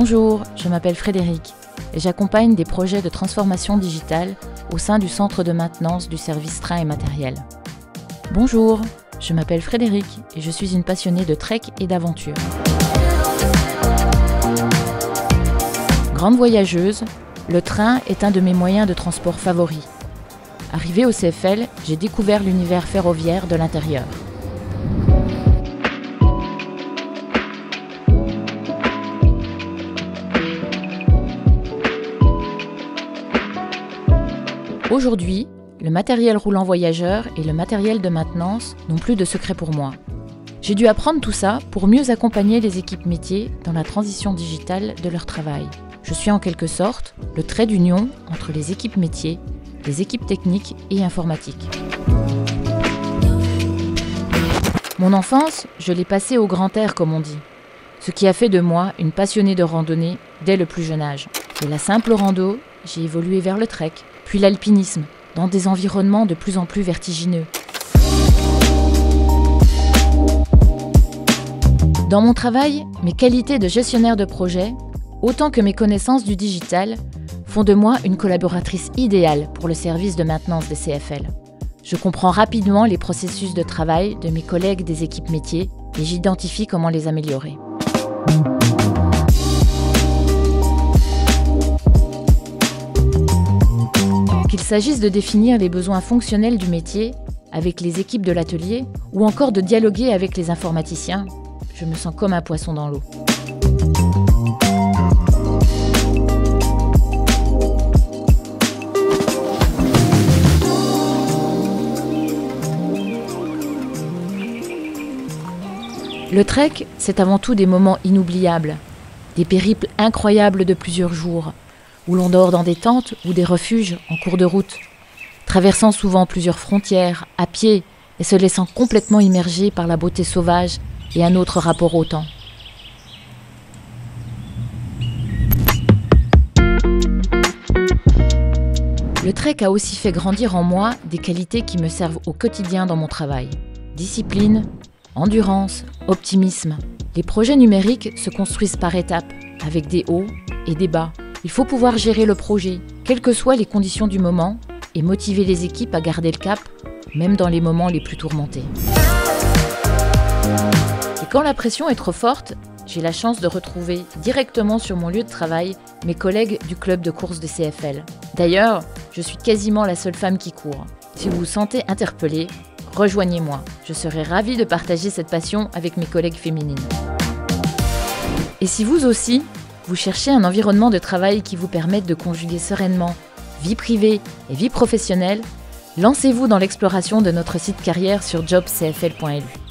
Bonjour, je m'appelle Frédéric et j'accompagne des projets de transformation digitale au sein du centre de maintenance du service train et matériel. Bonjour, je m'appelle Frédéric et je suis une passionnée de trek et d'aventure. Grande voyageuse, le train est un de mes moyens de transport favoris. Arrivée au CFL, j'ai découvert l'univers ferroviaire de l'intérieur. Aujourd'hui, le matériel roulant voyageur et le matériel de maintenance n'ont plus de secret pour moi. J'ai dû apprendre tout ça pour mieux accompagner les équipes métiers dans la transition digitale de leur travail. Je suis en quelque sorte le trait d'union entre les équipes métiers, les équipes techniques et informatiques. Mon enfance, je l'ai passée au grand air comme on dit, ce qui a fait de moi une passionnée de randonnée dès le plus jeune âge. De la simple rando, j'ai évolué vers le trek, puis l'alpinisme, dans des environnements de plus en plus vertigineux. Dans mon travail, mes qualités de gestionnaire de projet, autant que mes connaissances du digital, font de moi une collaboratrice idéale pour le service de maintenance des CFL. Je comprends rapidement les processus de travail de mes collègues des équipes métiers et j'identifie comment les améliorer. Qu'il s'agisse de définir les besoins fonctionnels du métier avec les équipes de l'atelier ou encore de dialoguer avec les informaticiens, je me sens comme un poisson dans l'eau. Le trek, c'est avant tout des moments inoubliables, des périples incroyables de plusieurs jours, où l'on dort dans des tentes ou des refuges en cours de route, traversant souvent plusieurs frontières, à pied, et se laissant complètement immerger par la beauté sauvage et un autre rapport au temps. Le trek a aussi fait grandir en moi des qualités qui me servent au quotidien dans mon travail. Discipline, endurance, optimisme. Les projets numériques se construisent par étapes, avec des hauts et des bas. Il faut pouvoir gérer le projet, quelles que soient les conditions du moment, et motiver les équipes à garder le cap, même dans les moments les plus tourmentés. Et quand la pression est trop forte, j'ai la chance de retrouver directement sur mon lieu de travail mes collègues du club de course des CFL. D'ailleurs, je suis quasiment la seule femme qui court. Si vous vous sentez interpellé, rejoignez-moi. Je serai ravie de partager cette passion avec mes collègues féminines. Et si vous aussi, vous cherchez un environnement de travail qui vous permette de conjuguer sereinement vie privée et vie professionnelle, lancez-vous dans l'exploration de notre site carrière sur jobcfl.lu.